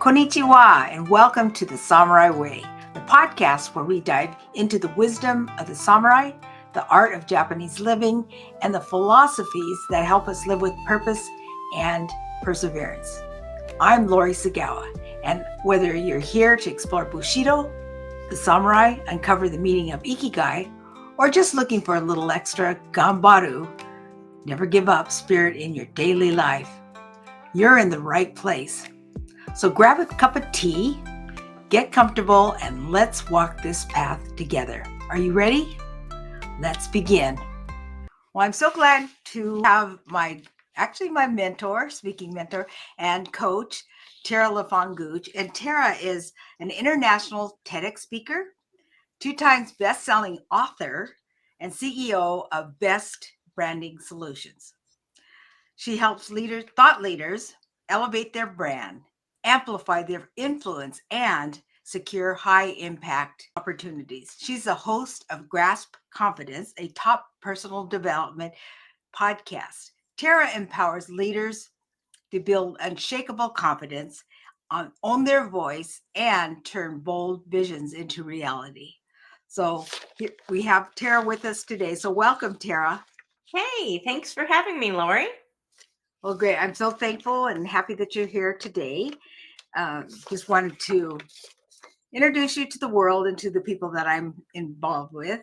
Konnichiwa, and welcome to the Samurai Way, the podcast where we dive into the wisdom of the samurai, the art of Japanese living, and the philosophies that help us live with purpose and perseverance. I'm Lori Sagawa, and whether you're here to explore Bushido, the samurai, uncover the meaning of Ikigai, or just looking for a little extra gambaru, never give up spirit in your daily life, you're in the right place. So grab a cup of tea, get comfortable, and let's walk this path together. Are you ready? Let's begin. Well, I'm so glad to have my mentor, speaking mentor, and coach, Tara LaFon Gooch. And Tara is an international TEDx speaker, 2 times best-selling author, and CEO of Best Branding Solutions. She helps thought leaders elevate their brand, amplify their influence, and secure high impact opportunities. She's the host of Grasp Confidence, a top personal development podcast. Tara empowers leaders to build unshakable confidence, own their voice, and turn bold visions into reality. So we have Tara with us today. So welcome, Tara. Hey, thanks for having me, Lori. Well, great. I'm so thankful and happy that you're here today. Just wanted to introduce you to the world and to the people that I'm involved with.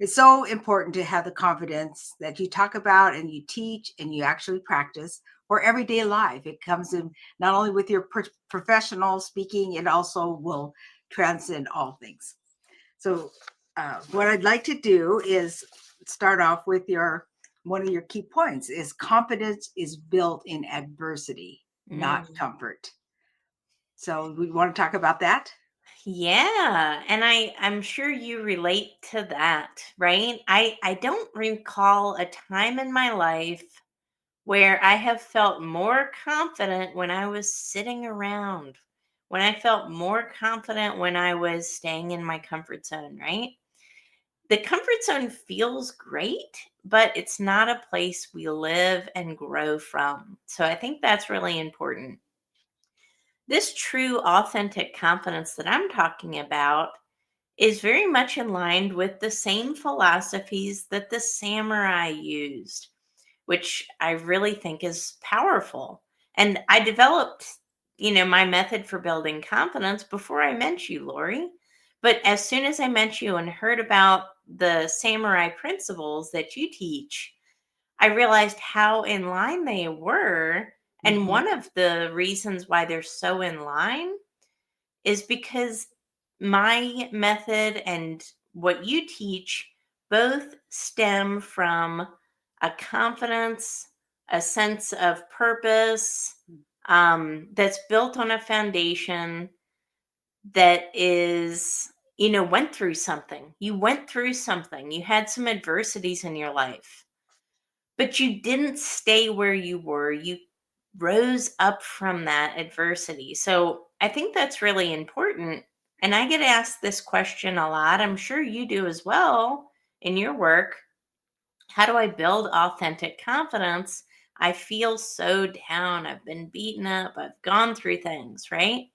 It's so important to have the confidence that you talk about and you teach and you actually practice for everyday life. It comes in not only with your professional speaking, it also will transcend all things. So, what I'd like to do is start off with one of your key points is confidence is built in adversity, not comfort. So we want to talk about that. Yeah, and I'm sure you relate to that, right? I don't recall a time in my life where I have felt more confident when I was sitting around, when I felt more confident when I was staying in my comfort zone, right? The comfort zone feels great, but it's not a place we live and grow from. So I think that's really important. This true, authentic confidence that I'm talking about is very much in line with the same philosophies that the samurai used, which I really think is powerful. And I developed, my method for building confidence before I met you, Lori. But as soon as I met you and heard about the samurai principles that you teach, I realized how in line they were. And Mhm. one of the reasons why they're so in line is because my method and what you teach both stem from a confidence, a sense of purpose that's built on a foundation that is, went through something. You went through something, you had some adversities in your life. But you didn't stay where you were. You rose up from that adversity. So I think that's really important. And I get asked this question a lot. I'm sure you do as well in your work. How do I build authentic confidence? I feel so down. I've been beaten up. I've gone through things, right?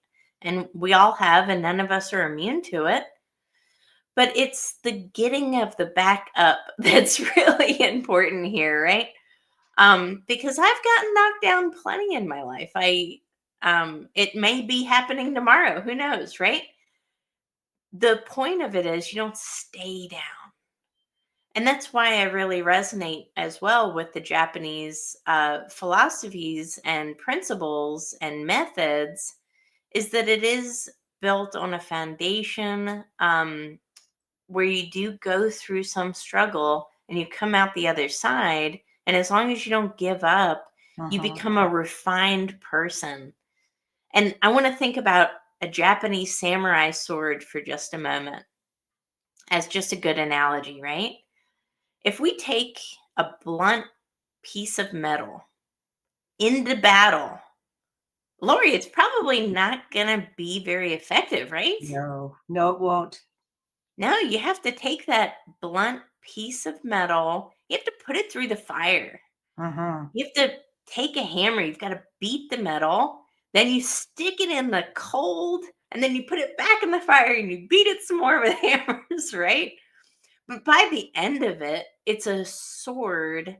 And we all have, and none of us are immune to it. But it's the getting of the back up that's really important here, right? Because I've gotten knocked down plenty in my life. It may be happening tomorrow. Who knows, right? The point of it is you don't stay down. And that's why I really resonate as well with the Japanese philosophies and principles and methods, is that it is built on a foundation where you do go through some struggle and you come out the other side. And as long as you don't give up, you become a refined person. And I want to think about a Japanese samurai sword for just a moment as just a good analogy, right? If we take a blunt piece of metal into battle, Lori, it's probably not going to be very effective, right? No, it won't. No, you have to take that blunt piece of metal, you have to put it through the fire. Uh-huh. You have to take a hammer, you've got to beat the metal. Then you stick it in the cold, and then you put it back in the fire and you beat it some more with hammers, right? But by the end of it, it's a sword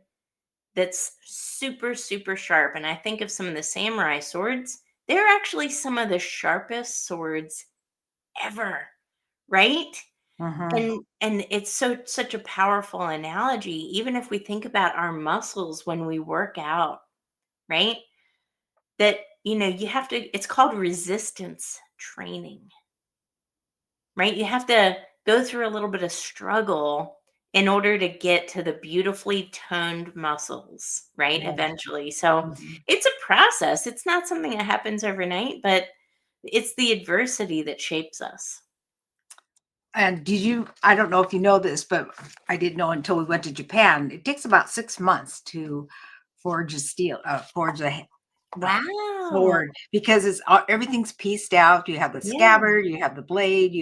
that's super, super sharp. And I think of some of the samurai swords, they're actually some of the sharpest swords ever, right? Mm-hmm. And it's such a powerful analogy, even if we think about our muscles when we work out, right? That, you have to, it's called resistance training, right? You have to go through a little bit of struggle in order to get to the beautifully toned muscles, right? Right. Eventually. So Mhm. it's a process. It's not something that happens overnight, but it's the adversity that shapes us. And I don't know if you know this, but I didn't know until we went to Japan. It takes about 6 months to forge a uh, Wow. sword because everything's pieced out. You have the Yeah. scabbard, you have the blade,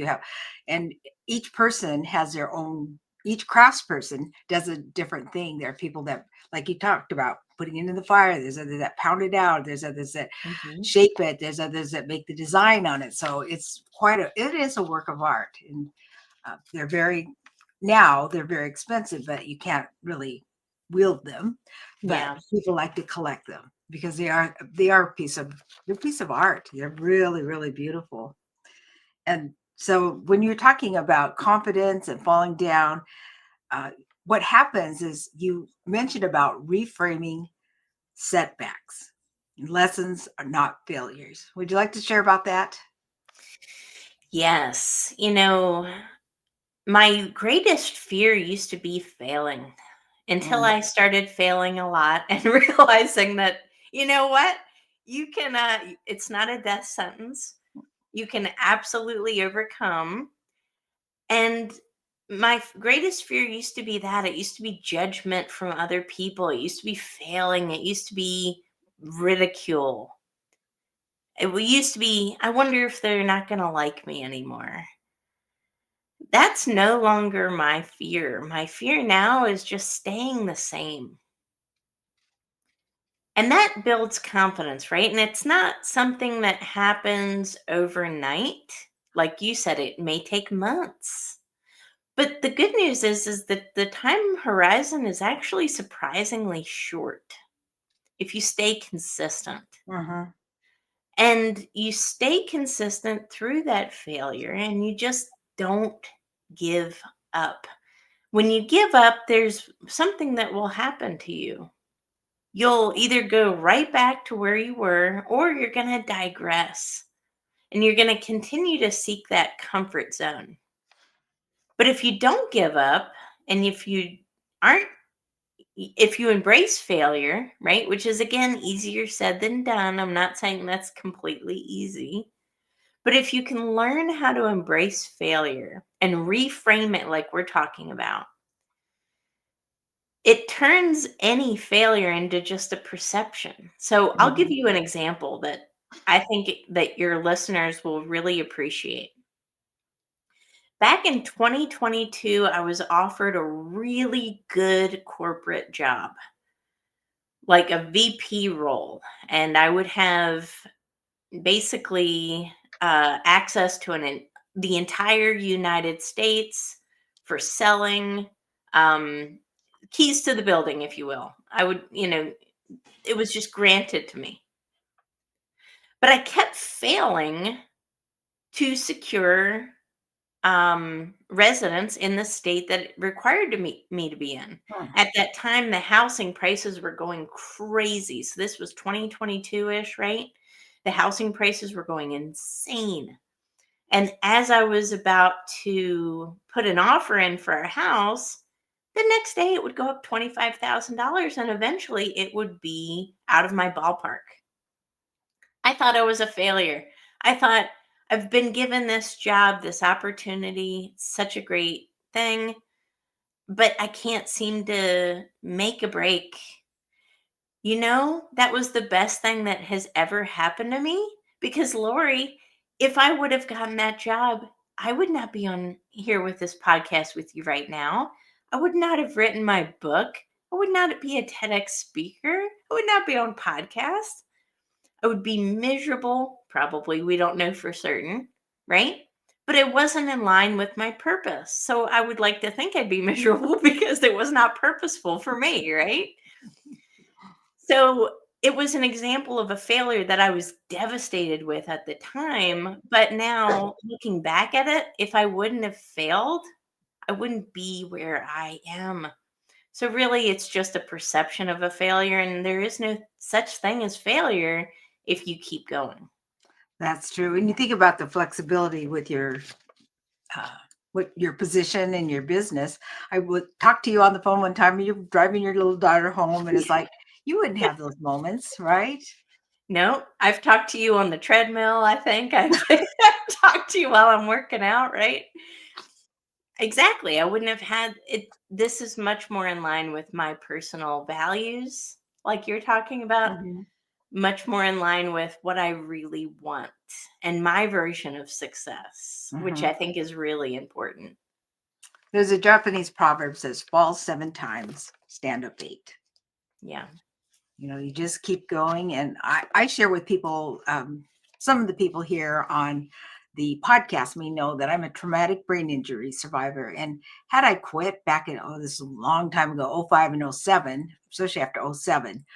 and each person has their own. Each craftsperson does a different thing. There are people that, like you talked about, putting it in the fire. There's others that pound it out. There's others that Mhm. shape it. There's others that make the design on it. So it is a work of art, and they're very expensive, but you can't really wield them. But Yeah. people like to collect them because they are they're a piece of art. They're really, really beautiful. And so when you're talking about confidence and falling down, uh, what happens is you mentioned about reframing setbacks. Lessons are not failures. Would you like to share about that? Yes. My greatest fear used to be failing until Mm, I started failing a lot and realizing that, you know what? You can, it's not a death sentence. You can absolutely overcome. And my greatest fear used to be that it used to be judgment from other people. It used to be failing. It used to be ridicule. It used to be, I wonder if they're not going to like me anymore. That's no longer my fear. My fear now is just staying the same. And that builds confidence, right? And it's not something that happens overnight. Like you said, it may take months. But the good news is that the time horizon is actually surprisingly short if you stay consistent. mhm, And you stay consistent through that failure and you just don't give up. When you give up, there's something that will happen to you. You'll either go right back to where you were or you're going to digress and you're going to continue to seek that comfort zone. But if you don't give up and aren't if you embrace failure, right, which is again easier said than done, I'm not saying that's completely easy. But if you can learn how to embrace failure and reframe it like we're talking about, it turns any failure into just a perception. So I'll give mhm, you an example that I think that your listeners will really appreciate. Back in 2022, I was offered a really good corporate job, like a VP role, and I would have basically access to the entire United States for selling, um, keys to the building, if you will. It was just granted to me. But I kept failing to secure residence in the state that it required me to be in. mm, At that time, the housing prices were going crazy. So this was 2022 ish, right? The housing prices were going insane. And as I was about to put an offer in for a house, the next day it would go up $25,000 and eventually it would be out of my ballpark. I thought I was a failure. I thought I've been given this job, this opportunity, such a great thing, but I can't seem to make a break. That was the best thing that has ever happened to me because Lori, if I would have gotten that job, I would not be on here with this podcast with you right now. I would not have written my book. I would not be a TEDx speaker. I would not be on podcast. I would be miserable, probably. We don't know for certain, right? But it wasn't in line with my purpose. So I would like to think I'd be miserable because it was not purposeful for me, right? So it was an example of a failure that I was devastated with at the time. But now looking back at it, if I wouldn't have failed, I wouldn't be where I am. So really, it's just a perception of a failure, and there is no such thing as failure if you keep going. That's true. And you think about the flexibility uh, with your position and your business. I would talk to you on the phone one time, and you're driving your little daughter home, and it's like you wouldn't have those moments, right? No, I've talked to you on the treadmill, I think. I've talked to you while I'm working out, right? Exactly. I wouldn't have had it. This is much more in line with my personal values, like you're talking about, Mhm. much more in line with what I really want and my version of success, which I Mhm. think is really important. There's a Japanese proverb says, "Fall 7 times, stand up 8." Yeah. You just keep going. And I share with people, some of the people here on the podcast may know that I'm a traumatic brain injury survivor. And had I quit back in, this is a long time ago, '05 and '07, especially after '07,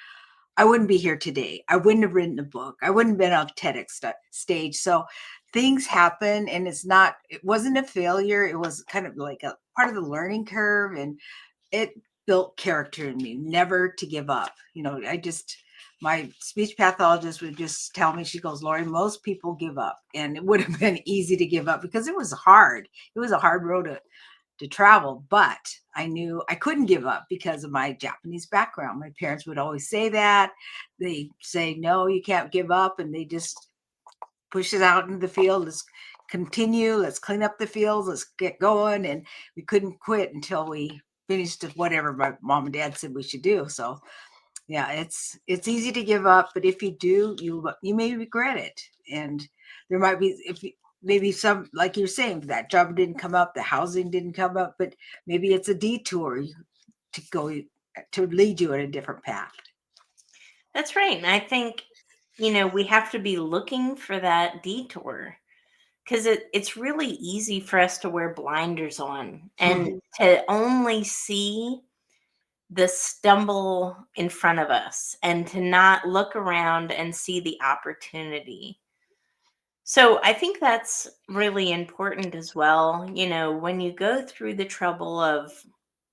I wouldn't be here today. I wouldn't have written a book. I wouldn't have been on TEDx stage. So things happen, and it wasn't a failure. It was kind of like a part of the learning curve. And it built character in me, never to give up. My speech pathologist would just tell me, she goes, "Lori, most people give up." And it would have been easy to give up because it was hard. It was a hard road to travel, but I knew I couldn't give up because of my Japanese background. My parents would always say that. They say, "No, you can't give up." And they just push it out into the field. Let's continue. Let's clean up the fields. Let's get going. And we couldn't quit until we finished whatever my mom and dad said we should do. So yeah, it's easy to give up, but if you do, you may regret it. And there might be, maybe some, like you're saying, that job didn't come up, the housing didn't come up, but maybe it's a detour to go to lead you in a different path. That's right. And I think, we have to be looking for that detour because it's really easy for us to wear blinders on and to only see the stumble in front of us and to not look around and see the opportunity. So I think that's really important as well. When you go through the trouble of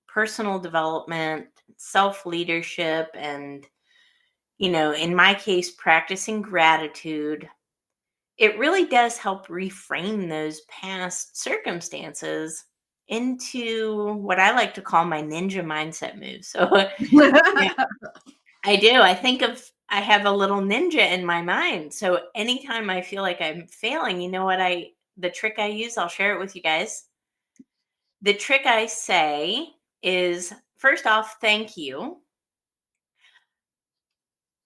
personal development, self leadership, and in my case, practicing gratitude, it really does help reframe those past circumstances into what I like to call my ninja mindset moves. So, yeah, I do. I have a little ninja in my mind. So, anytime I feel like I'm failing, the trick I use, I'll share it with you guys. The trick I say is first off, thank you.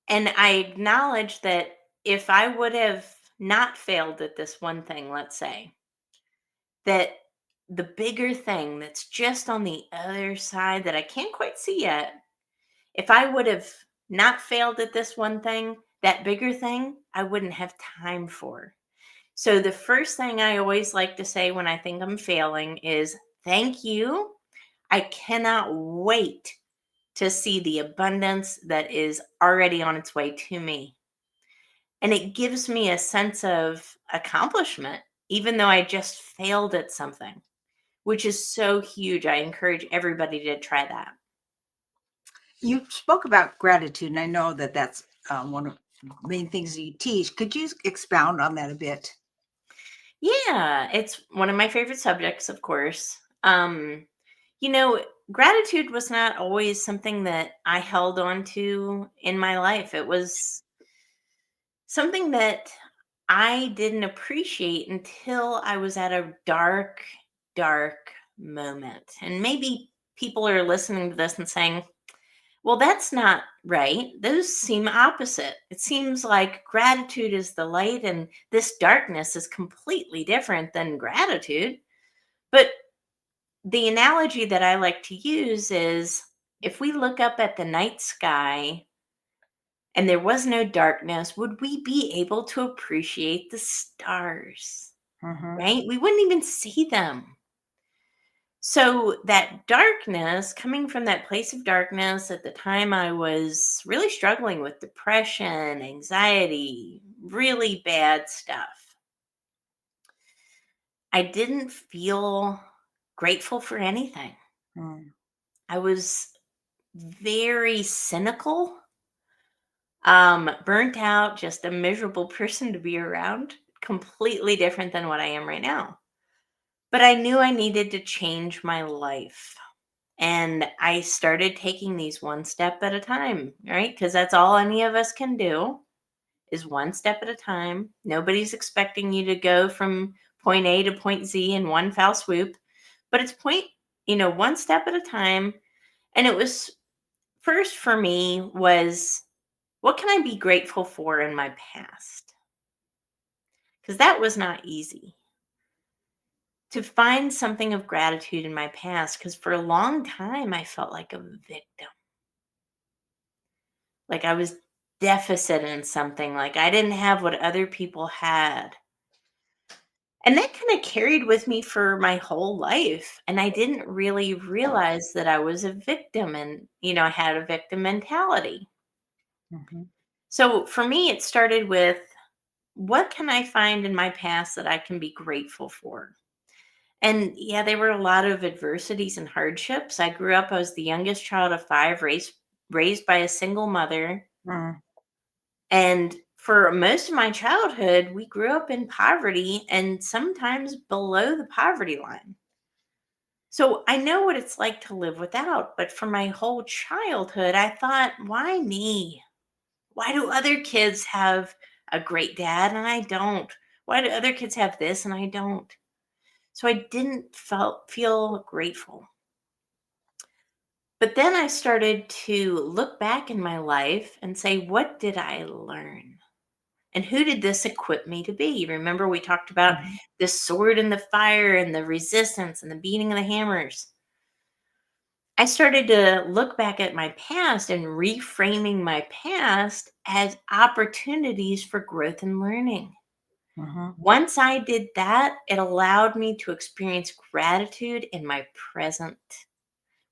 And I acknowledge that if I would have not failed at this one thing, let's say, that the bigger thing that's just on the other side that I can't quite see yet, if I would have not failed at this one thing, that bigger thing, I wouldn't have time for. So the first thing I always like to say when I think I'm failing is thank you. I cannot wait to see the abundance that is already on its way to me. And it gives me a sense of accomplishment, even though I just failed at something, which is so huge. I encourage everybody to try that. You spoke about gratitude, and I know that that's one of the main things that you teach. Could you expound on that a bit? Yeah, it's one of my favorite subjects, of course. You know, Gratitude was not always something that I held on to in my life. It was something that I didn't appreciate until I was at a dark, dark moment. And maybe people are listening to this and saying, well, that's not right. Those seem opposite. It seems like gratitude is the light and this darkness is completely different than gratitude. But the analogy that I like to use is if we look up at the night sky and there was no darkness, would we be able to appreciate the stars? Mm-hmm. Right? We wouldn't even see them. So that darkness, coming from that place of darkness, at the time I was really struggling with depression, anxiety, really bad stuff. I didn't feel grateful for anything. Mm. I was very cynical, burnt out, just a miserable person to be around, completely different than what I am right now. But I knew I needed to change my life. And I started taking these one step at a time, right? Because that's all any of us can do is one step at a time. Nobody's expecting you to go from point A to point Z in one foul swoop, but it's one step at a time. And it was first for me was what can I be grateful for in my past? Because that was not easy to find something of gratitude in my past. Because for a long time, I felt like a victim. Like I was deficit in something, like I didn't have what other people had. And that kind of carried with me for my whole life. And I didn't really realize that I was a victim and, I had a victim mentality. Mm-hmm. So for me, it started with what can I find in my past that I can be grateful for? And yeah, there were a lot of adversities and hardships. I was the youngest child of five, raised by a single mother. Mm. And for most of my childhood, we grew up in poverty and sometimes below the poverty line. So I know what it's like to live without. But for my whole childhood, I thought, why me? Why do other kids have a great dad and I don't? Why do other kids have this and I don't? So I didn't feel grateful. But then I started to look back in my life and say, what did I learn? And who did this equip me to be? Remember, we talked about Mm-hmm. the sword and the fire and the resistance and the beating of the hammers. I started to look back at my past and reframing my past as opportunities for growth and learning. Mm-hmm. Once I did that, it allowed me to experience gratitude in my present,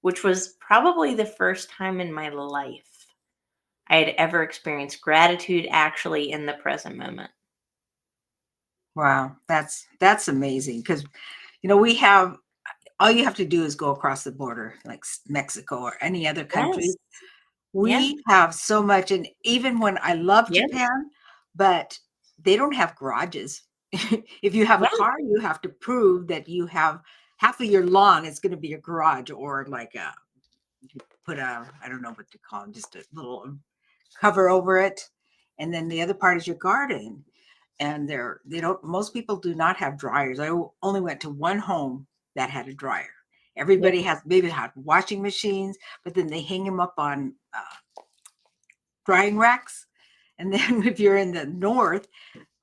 which was probably the first time in my life I had ever experienced gratitude actually in the present moment. Wow, that's amazing because we have all you have to do is go across the border, like Mexico or any other country. Yes. Yeah. We have so much, and even when I love Yes. Japan, but they don't have garages. If you have a Yeah. car, you have to prove that you have half of your lawn is going to be a garage or like you put I don't know what to call them, just a little cover over it, and then the other part is your garden. And they don't most people do not have dryers. Only went to one home that had a dryer. Yep. Everybody has maybe had washing machines, but then they hang them up on drying racks. And then if you're in the north,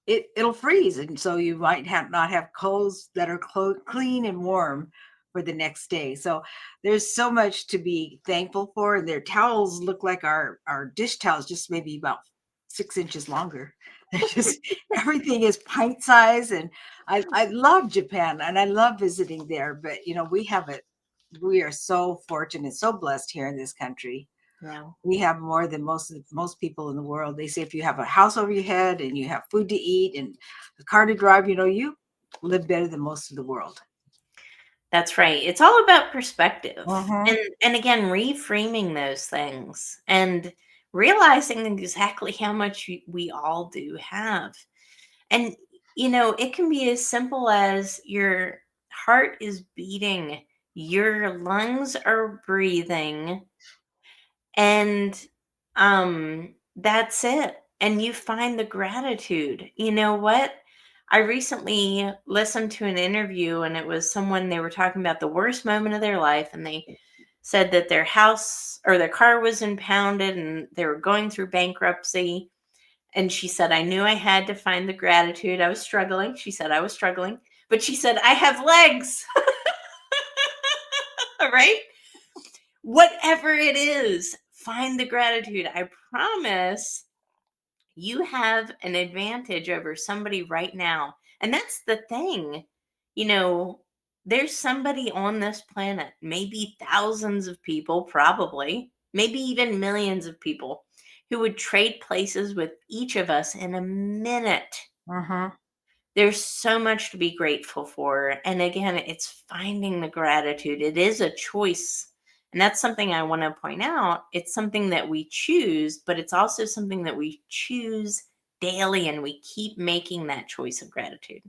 it'll freeze, and so you might not have clothes that are clean and warm for the next day. So there's so much to be thankful for, and their towels look like our dish towels, just maybe about 6 inches longer. They're just everything is pint size, and I love Japan and I love visiting there. But we are so fortunate, so blessed here in this country. Yeah. We have more than most people in the world. They say if you have a house over your head and you have food to eat and a car to drive, you live better than most of the world. That's right. It's all about perspective. Mm-hmm. And again, reframing those things and realizing exactly how much we all do have. And it can be as simple as your heart is beating, your lungs are breathing, and that's it. And you find the gratitude. You know what? I recently listened to an interview and it was someone, they were talking about the worst moment of their life, and they said that their house or their car was impounded and they were going through bankruptcy. And she said, I knew I had to find the gratitude. I was struggling. She said, I was struggling, but she said, I have legs. Right? Whatever it is, find the gratitude. I promise You have an advantage over somebody right now. And that's the thing. You know, there's somebody on this planet, maybe thousands of people, probably, maybe even millions of people, who would trade places with each of us in a minute. Mm-hmm. There's so much to be grateful for. And again, it's finding the gratitude. It is a choice. And that's something I want to point out. It's something that we choose, but it's also something that we choose daily, and we keep making that choice of gratitude.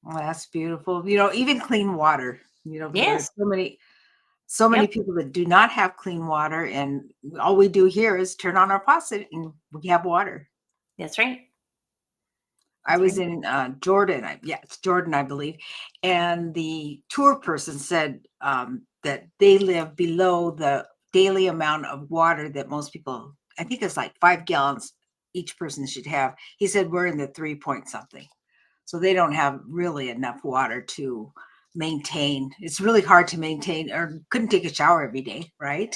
Well, that's beautiful. You know, even clean water. You know, there's Yes. so many Yep. people that do not have clean water, and all we do here is turn on our faucet and we have water. That's right. I That's was right. in Jordan. Yeah, it's Jordan, I believe. And the tour person said that they live below the daily amount of water that most people, I think it's like 5 gallons each person should have. He said we're in the 3 point something. So they don't have really enough water to maintain. It's really hard to maintain, or couldn't take a shower every day, right?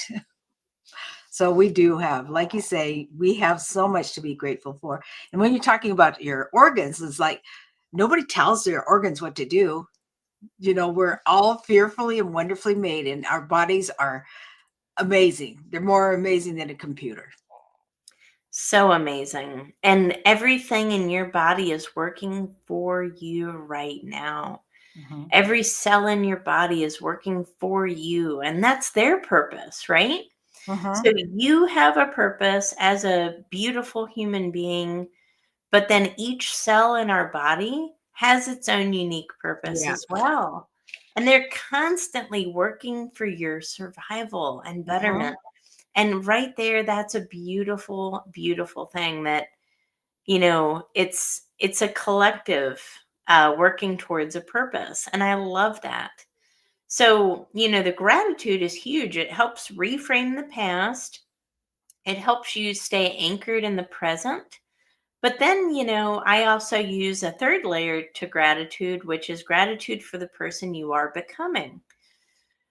So we do have, like you say, we have so much to be grateful for. And when you're talking about your organs, it's like nobody tells their organs what to do. You know, we're all fearfully and wonderfully made, and our bodies are amazing. They're more amazing than a computer. So amazing. And everything in your body is working for you right now. Mhm. Every cell in your body is working for you, and that's their purpose, right? So Mhm. you have a purpose as a beautiful human being, but then each cell in our body has its own unique purpose Yeah. as well. And they're constantly working for your survival and Mhm. betterment. And right there, that's a beautiful, beautiful thing that, it's a collective working towards a purpose. And I love that. So, the gratitude is huge. It helps reframe the past. It helps you stay anchored in the present. But then, I also use a third layer to gratitude, which is gratitude for the person you are becoming,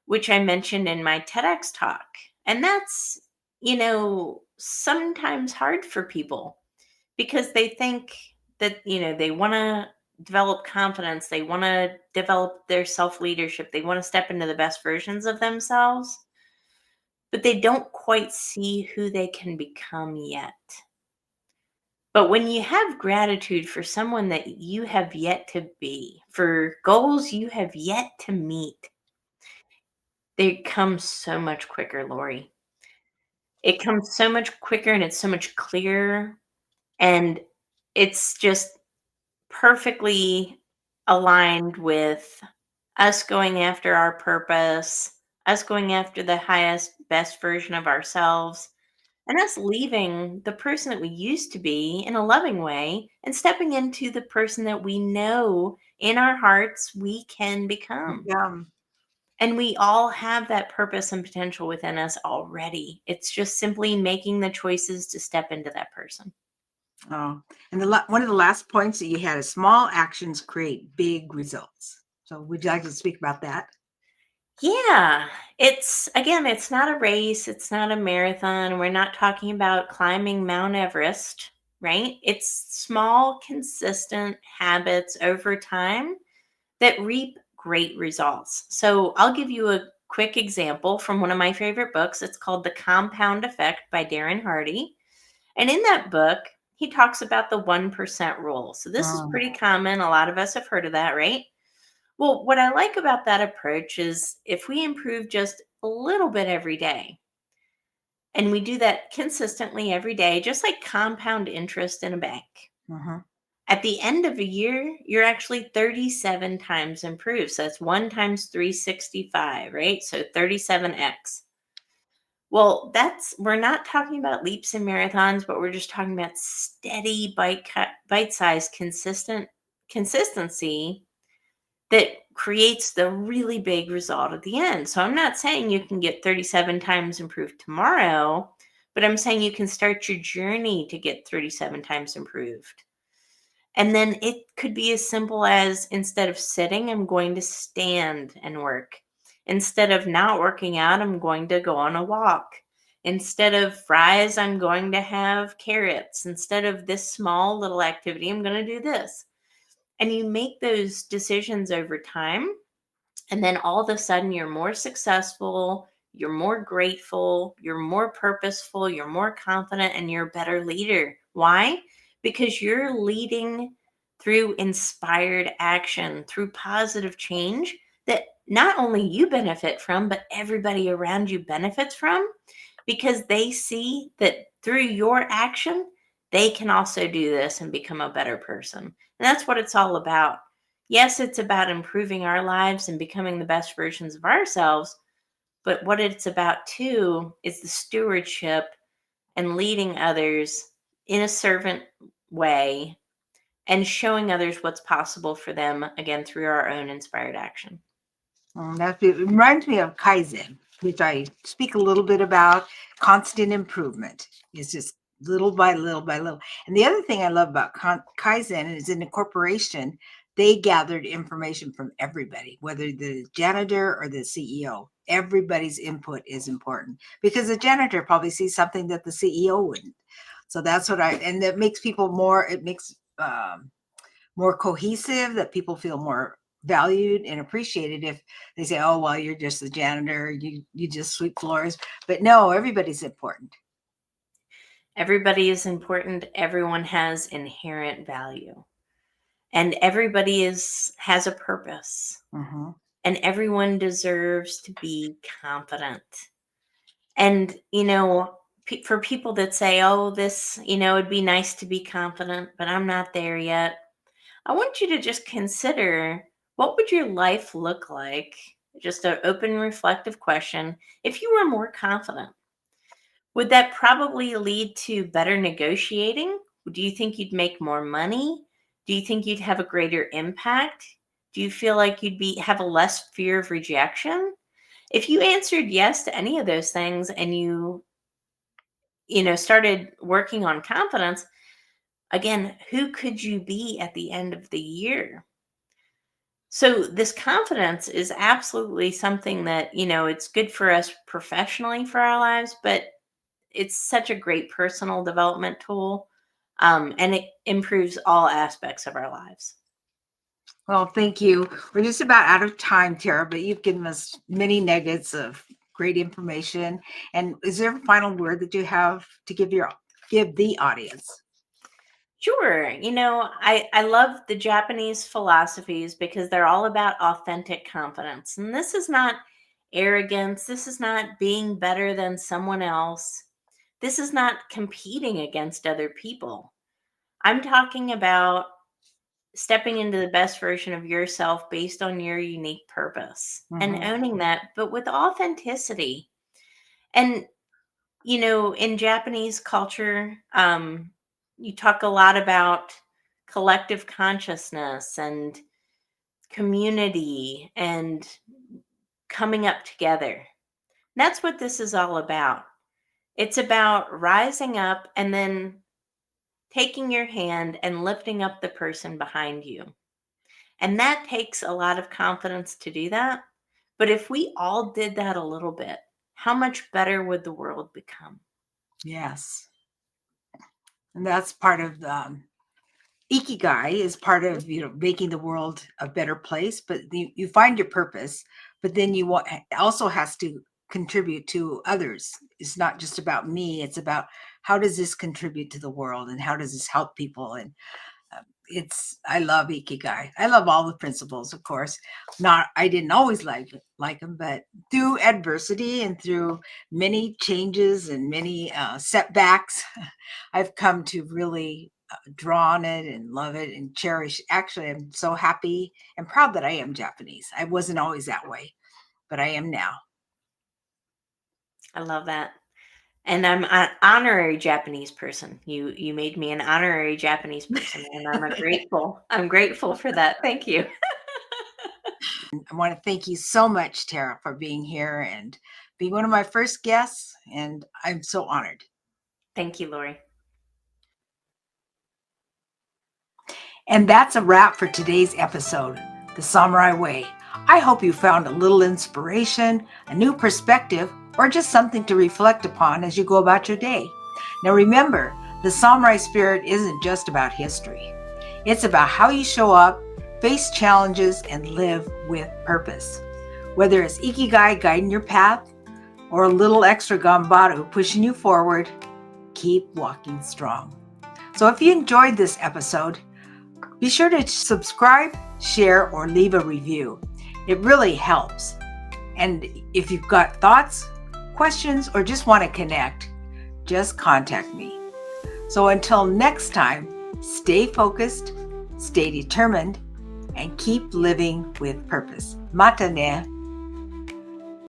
which I mentioned in my TEDx talk. And that's, sometimes hard for people because they think that, they want to develop confidence, they want to develop their self leadership, they want to step into the best versions of themselves, but they don't quite see who they can become yet. But when you have gratitude for someone that you have yet to be, for goals you have yet to meet, they come so much quicker, Lori. It comes so much quicker, and it's so much clearer, and it's just perfectly aligned with us going after our purpose, us going after the highest, best version of ourselves, and us leaving the person that we used to be in a loving way and stepping into the person that we know in our hearts we can become. Yeah. And we all have that purpose and potential within us already. It's just simply making the choices to step into that person. Oh, and one of the last points that you had is small actions create big results. So would you like to speak about that? Yeah, it's not a race, it's not a marathon. We're not talking about climbing Mount Everest, right? It's small, consistent habits over time that reap great results. So I'll give you a quick example from one of my favorite books. It's called The Compound Effect by Darren Hardy. And in that book, he talks about the 1% rule. So this is Mm, pretty common. A lot of us have heard of that, right? Well, what I like about that approach is if we improve just a little bit every day, and we do that consistently every day, just like compound interest in a bank. mhm. At the end of a year, you're actually 37 times improved. So that's 1 times 365, right? So 37x. Well, we're not talking about leaps and marathons, but we're just talking about steady bite-sized consistency that creates the really big result at the end. So I'm not saying you can get 37 times improved tomorrow, but I'm saying you can start your journey to get 37 times improved. And then it could be as simple as, instead of sitting, I'm going to stand and work. Instead of not working out, I'm going to go on a walk. Instead of fries, I'm going to have carrots. Instead of this small little activity, I'm going to do this. And you make those decisions over time. And then all of a sudden, you're more successful, you're more grateful, you're more purposeful, you're more confident, and you're a better leader. Why? Because you're leading through inspired action, through positive change that not only you benefit from, but everybody around you benefits from, because they see that through your action, they can also do this and become a better person. And that's what it's all about. Yes, it's about improving our lives and becoming the best versions of ourselves. But what it's about too is the stewardship and leading others in a servant way and showing others what's possible for them, again, through our own inspired action. It reminds me of Kaizen, which I speak a little bit about. Constant improvement. It's just little by little by little. And the other thing I love about Kaizen is in a corporation, they gathered information from everybody, whether the janitor or the CEO. Everybody's input is important because the janitor probably sees something that the CEO wouldn't. So that's what and that makes people more, it makes more cohesive, that people feel more valued and appreciated if they say, oh, well, you're just the janitor, you just sweep floors. But no, everybody's important. Everybody is important. Everyone has inherent value. And everybody has a purpose. Mm-hmm. And everyone deserves to be confident. And, for people that say, oh, this, it'd be nice to be confident, but I'm not there yet. I want you to just consider, what would your life look like? Just an open, reflective question. If you were more confident, would that probably lead to better negotiating? Do you think you'd make more money? Do you think you'd have a greater impact? Do you feel like you'd have a less fear of rejection? If you answered yes to any of those things and you started working on confidence, again, who could you be at the end of the year? So this confidence is absolutely something that, it's good for us professionally for our lives, but it's such a great personal development tool. And it improves all aspects of our lives. Well, thank you. We're just about out of time, Tara, but you've given us many nuggets of great information. And is there a final word that you have to give the audience? Sure. I love the Japanese philosophies because they're all about authentic confidence. And this is not arrogance. This is not being better than someone else. This is not competing against other people. I'm talking about stepping into the best version of yourself based on your unique purpose and owning that, but with authenticity. And, in Japanese culture, you talk a lot about collective consciousness and community and coming up together. That's what this is all about. It's about rising up and then taking your hand and lifting up the person behind you. And that takes a lot of confidence to do that. But if we all did that a little bit, how much better would the world become? Yes. And that's part of the ikigai is part of making the world a better place, but you find your purpose, but then you also has to contribute to others. It's not just about me, it's about how does this contribute to the world and how does this help people. And I love ikigai. I love all the principles, of course. Not I didn't always like them, but through adversity and through many changes and many setbacks, I've come to really draw on it and love it and cherish. Actually, I'm so happy and proud that I am Japanese. I wasn't always that way, but I am now. I love that. And I'm an honorary Japanese person. You made me an honorary Japanese person, and I'm grateful for that. Thank you. I want to thank you so much, Tara, for being here and being one of my first guests, and I'm so honored. Thank you, Lori. And that's a wrap for today's episode, The Samurai Way. I hope you found a little inspiration, a new perspective, or just something to reflect upon as you go about your day. Now remember, the samurai spirit isn't just about history. It's about how you show up, face challenges, and live with purpose. Whether it's Ikigai guiding your path or a little extra Gambaru pushing you forward, keep walking strong. So if you enjoyed this episode, be sure to subscribe, share, or leave a review. It really helps. And if you've got thoughts, questions, or just want to connect, just contact me. So until next time, stay focused, stay determined, and keep living with purpose. Mata ne.